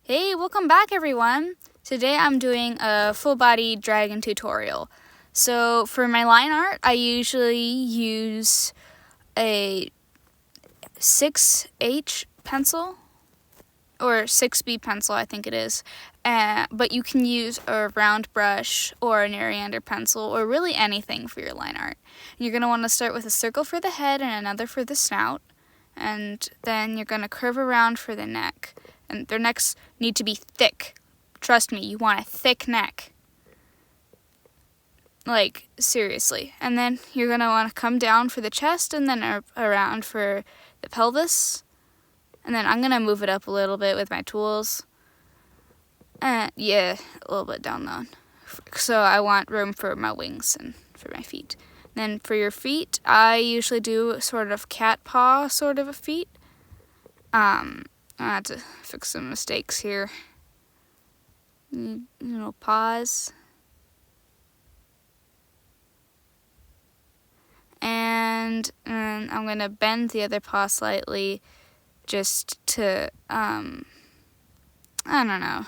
Hey, welcome back everyone! Today I'm doing a full body dragon tutorial. So for my line art, I usually use a 6H pencil, or 6B pencil I think it is. But you can use a round brush or an Ariander pencil or really anything for your line art. You're going to want to start with a circle for the head and another for the snout. And then you're going to curve around for the neck. And their necks need to be thick. Trust me, you want a thick neck. Like, seriously. And then you're going to want to come down for the chest and then around for the pelvis. And then I'm going to move it up a little bit with my tools. Yeah, a little bit down though. So I want room for my wings and for my feet. Then for your feet, I usually do sort of cat paw sort of a feet. I had to fix some mistakes here. Paws. And I'm going to bend the other paw slightly just to, I don't know,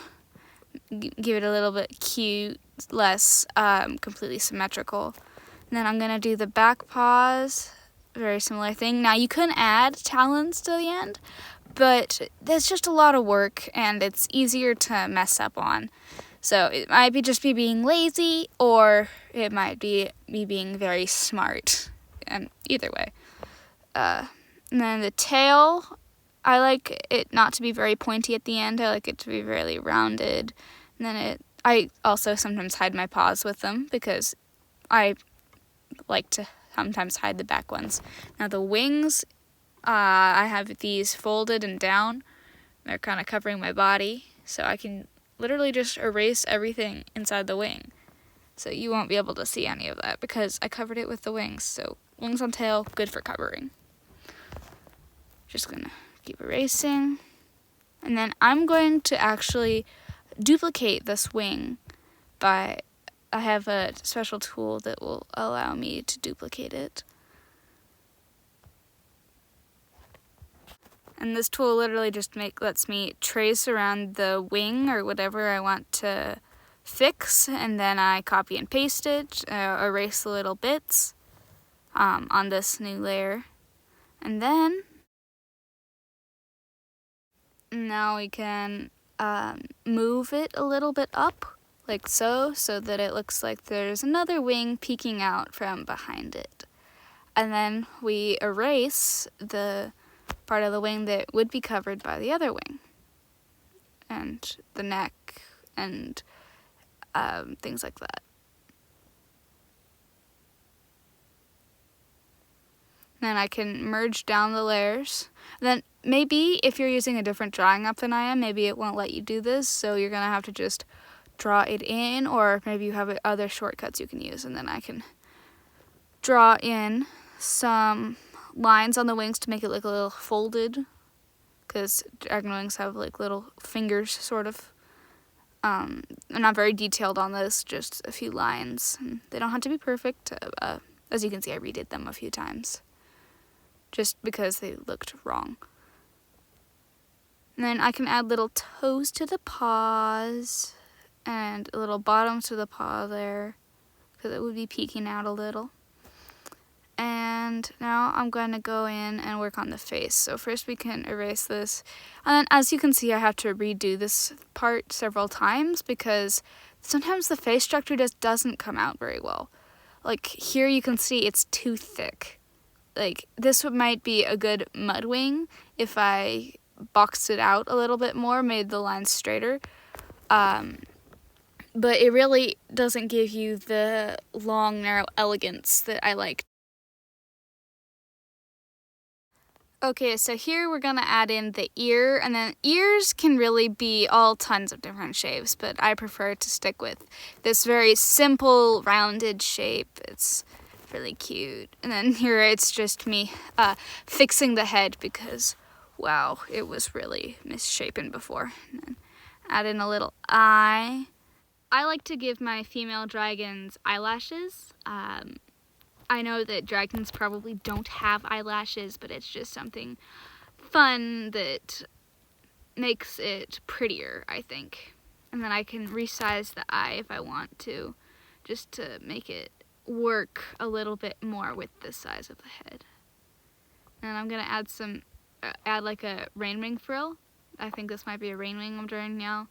give it a little bit cute, less completely symmetrical. And then I'm going to do the back paws, very similar thing. Now you can add talons to the end, but there's just a lot of work and it's easier to mess up on. So it might be just me being lazy, or it might be me being very smart. And either way. And then the tail, I like it not to be very pointy at the end. I like it to be really rounded. And then I also sometimes hide my paws with them because I like to sometimes hide the back ones. Now the wings, I have these folded and down. They're kind of covering my body, so I can literally just erase everything inside the wing. So you won't be able to see any of that because I covered it with the wings. So wings on tail, good for covering. Just gonna keep erasing. And then I'm going to actually duplicate this wing I have a special tool that will allow me to duplicate it. And this tool literally just lets me trace around the wing or whatever I want to fix, and then I copy and paste it, erase the little bits on this new layer. And then now we can move it a little bit up, like so that it looks like there's another wing peeking out from behind it. And then we erase the part of the wing that would be covered by the other wing, and the neck, and things like that. Then I can merge down the layers. Then maybe if you're using a different drawing app than I am, maybe it won't let you do this, so you're gonna have to just draw it in, or maybe you have other shortcuts you can use. And then I can draw in some lines on the wings to make it look a little folded, because dragon wings have like little fingers, sort of. I'm not very detailed on this, just a few lines. They don't have to be perfect. As you can see, I redid them a few times just because they looked wrong. And then I can add little toes to the paws and a little bottom to the paw there, because it would be peeking out a little. And now I'm going to go in and work on the face. So first we can erase this. And then as you can see, I have to redo this part several times because sometimes the face structure just doesn't come out very well. Like here you can see it's too thick. Like this might be a good mud wing if I boxed it out a little bit more, made the lines straighter. But it really doesn't give you the long, narrow elegance that I like. Okay, so here we're gonna add in the ear, and then ears can really be all tons of different shapes, but I prefer to stick with this very simple, rounded shape. It's really cute. And then here it's just me fixing the head because, wow, it was really misshapen before. And then add in a little eye. I like to give my female dragons eyelashes. I know that dragons probably don't have eyelashes, but it's just something fun that makes it prettier, I think. And then I can resize the eye if I want to, just to make it work a little bit more with the size of the head. And I'm gonna add like a rain wing frill. I think this might be a rain wing I'm drawing now.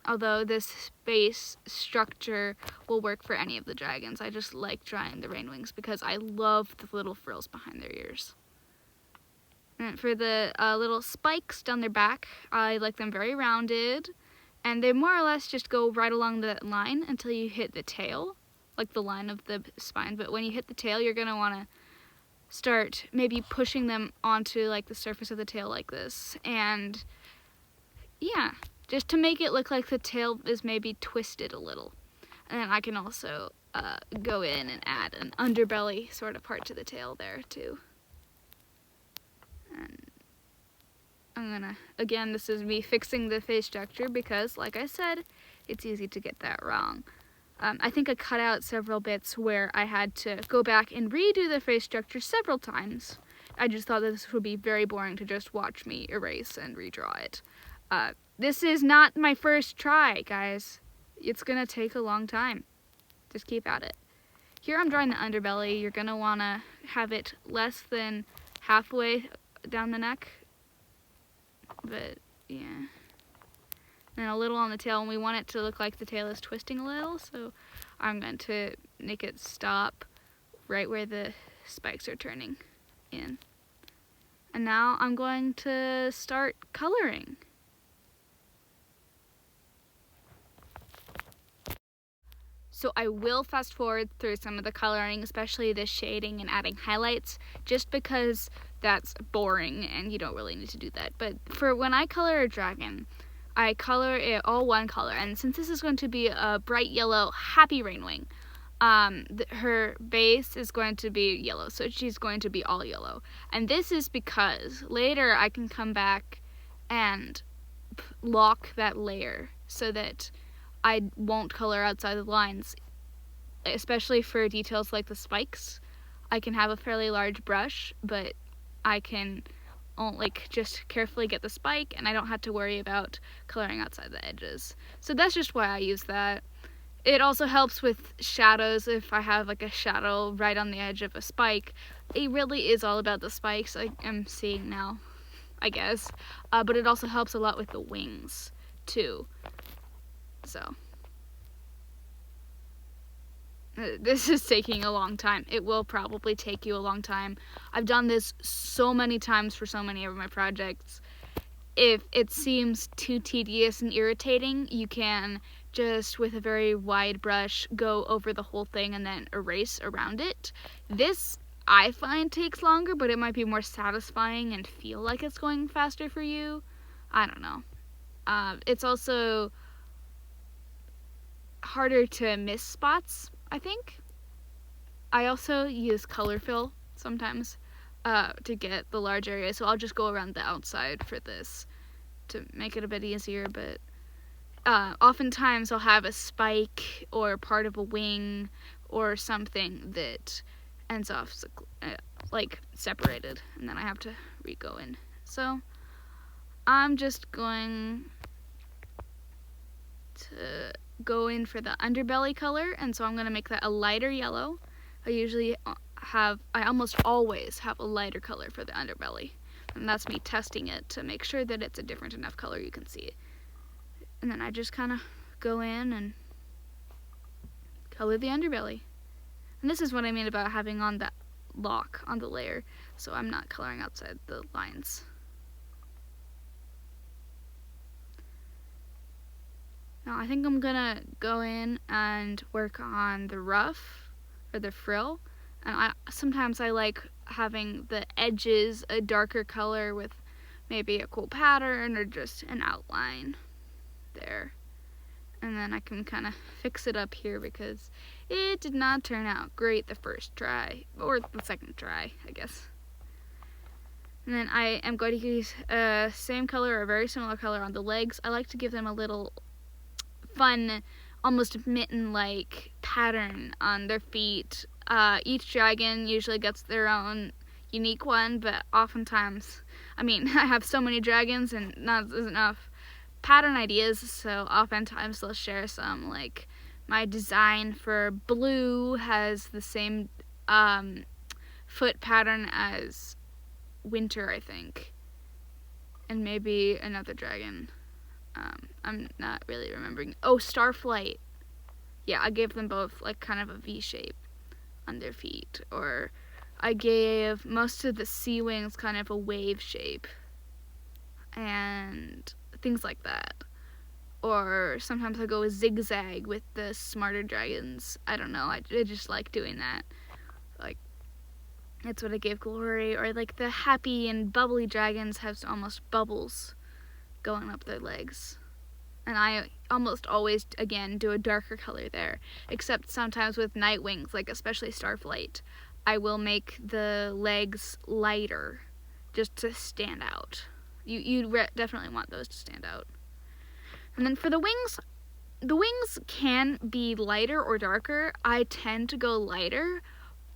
Although this base structure will work for any of the dragons. I just like drawing the rain wings because I love the little frills behind their ears. And for the little spikes down their back, I like them very rounded, and they more or less just go right along the line until you hit the tail, like the line of the spine. But when you hit the tail, you're gonna wanna start maybe pushing them onto like the surface of the tail like this, and yeah, just to make it look like the tail is maybe twisted a little. And then I can also go in and add an underbelly sort of part to the tail there too. And I'm gonna, again, this is me fixing the face structure because, like I said, it's easy to get that wrong. I think I cut out several bits where I had to go back and redo the face structure several times. I just thought that this would be very boring to just watch me erase and redraw it. This is not my first try, guys. It's gonna take a long time. Just keep at it. Here I'm drawing the underbelly. You're gonna wanna have it less than halfway down the neck. But, yeah. And a little on the tail, and we want it to look like the tail is twisting a little, so I'm going to make it stop right where the spikes are turning in. And now I'm going to start coloring. So I will fast forward through some of the coloring, especially the shading and adding highlights, just because that's boring and you don't really need to do that. But for when I color a dragon, I color it all one color. And since this is going to be a bright yellow happy rainwing, her base is going to be yellow, so she's going to be all yellow. And this is because later I can come back and lock that layer so that I won't color outside the lines, especially for details like the spikes. I can have a fairly large brush, but I can just carefully get the spike, and I don't have to worry about coloring outside the edges. So that's just why I use that. It also helps with shadows. If I have like a shadow right on the edge of a spike, it really is all about the spikes I am seeing now, I guess. But it also helps a lot with the wings too. So this is taking a long time. It will probably take you a long time. I've done this so many times for so many of my projects. If it seems too tedious and irritating, you can just, with a very wide brush, go over the whole thing and then erase around it. This, I find, takes longer, but it might be more satisfying and feel like it's going faster for you. I don't know. It's also harder to miss spots, I think. I also use color fill sometimes to get the large area, so I'll just go around the outside for this to make it a bit easier. But oftentimes I'll have a spike or part of a wing or something that ends off like separated, and then I have to re-go in. So I'm just going to go in for the underbelly color, and so I'm going to make that a lighter yellow. I almost always have a lighter color for the underbelly, and that's me testing it to make sure that it's a different enough color you can see it. And then I just kind of go in and color the underbelly. And this is what I mean about having on that lock on the layer, so I'm not coloring outside the lines. Now I think I'm gonna go in and work on the ruff or the frill, and sometimes I like having the edges a darker color with maybe a cool pattern or just an outline there. And then I can kind of fix it up here because it did not turn out great the first try, or the second try, I guess. And then I am going to use same color or very similar color on the legs. I like to give them a little fun, almost mitten-like pattern on their feet. Each dragon usually gets their own unique one, but oftentimes I mean, I have so many dragons and not enough pattern ideas, so oftentimes they'll share some. Like, my design for blue has the same foot pattern as winter, I think, and maybe another dragon. I'm not really remembering. Oh, Starflight. Yeah, I gave them both like kind of a V shape on their feet, or I gave most of the sea wings kind of a wave shape, and things like that. Or sometimes I go with zigzag with the smarter dragons. I don't know, I just like doing that. Like, that's what I gave Glory. Or like the happy and bubbly dragons have almost bubbles going up their legs. And I almost always, again, do a darker color there. Except sometimes with night wings, like especially Starflight, I will make the legs lighter just to stand out. You definitely want those to stand out. And then for the wings can be lighter or darker. I tend to go lighter,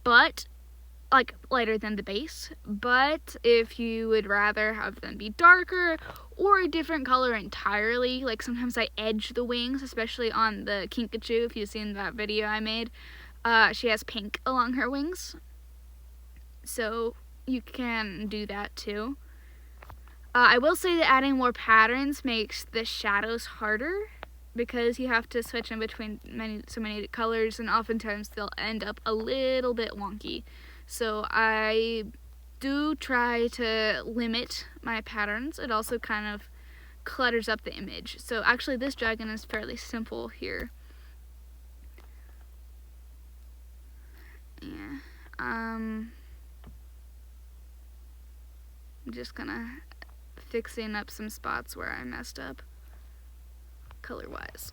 but like lighter than the base. But if you would rather have them be darker or a different color entirely, like sometimes I edge the wings, especially on the Kinkajou. If you've seen that video I made, she has pink along her wings, so you can do that too. I will say that adding more patterns makes the shadows harder, because you have to switch in between so many colors, and oftentimes they'll end up a little bit wonky. So I do try to limit my patterns. It also kind of clutters up the image. So actually this dragon is fairly simple here. Yeah. I'm just gonna fixing up some spots where I messed up color-wise.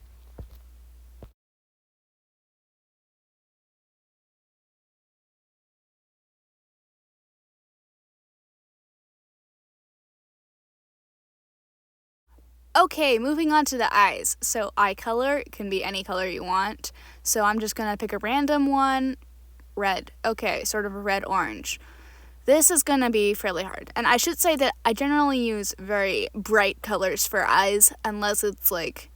Okay, moving on to the eyes. So eye color can be any color you want. So I'm just gonna pick a random one. Red. Okay, sort of a red-orange. This is gonna be fairly hard. And I should say that I generally use very bright colors for eyes, unless it's like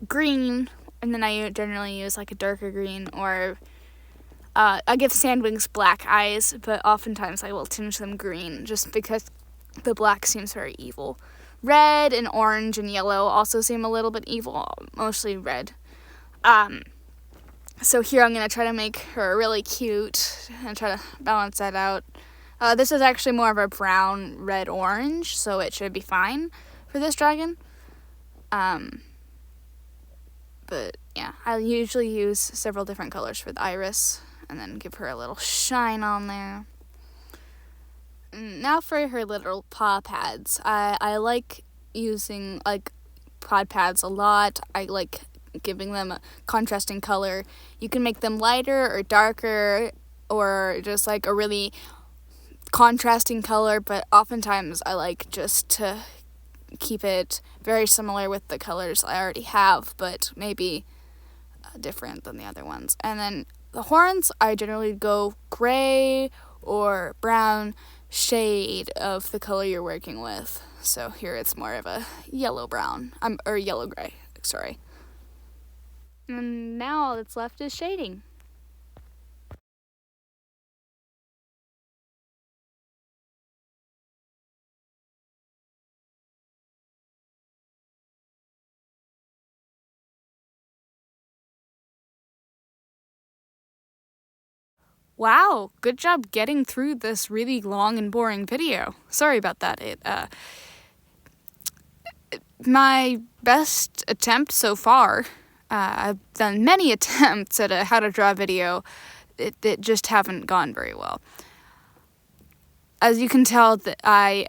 green, and then I generally use like a darker green, or I give sandwings black eyes, but oftentimes I will tinge them green just because the black seems very evil. Red and orange and yellow also seem a little bit evil, mostly red. So here I'm going to try to make her really cute and try to balance that out. This is actually more of a brown, red, orange, so it should be fine for this dragon. But yeah, I usually use several different colors for the iris, and then give her a little shine on there. Now for her little paw pads. I like using like paw pads a lot. I like giving them a contrasting color. You can make them lighter or darker, or just like a really contrasting color, but oftentimes I like just to keep it very similar with the colors I already have, but maybe different than the other ones. And then the horns, I generally go gray or brown shade of the color you're working with. So here it's more of a yellow-brown, or yellow-gray, sorry. And now all that's left is shading. Wow, good job getting through this really long and boring video. Sorry about that. My best attempt so far. I've done many attempts at a how to draw video that just haven't gone very well. As you can tell, that I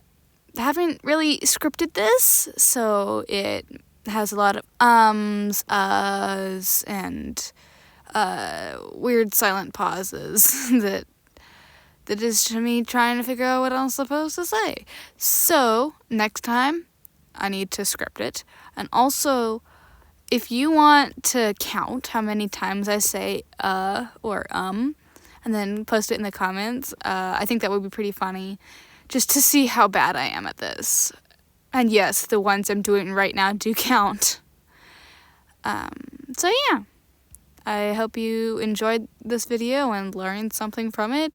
haven't really scripted this, so it has a lot of ums, uhs, and weird silent pauses that is to me trying to figure out what I'm supposed to say. So next time I need to script it. And also, if you want to count how many times I say or and then post it in the comments, I think that would be pretty funny, just to see how bad I am at this. And yes, the ones I'm doing right now do count. So yeah, I hope you enjoyed this video and learned something from it.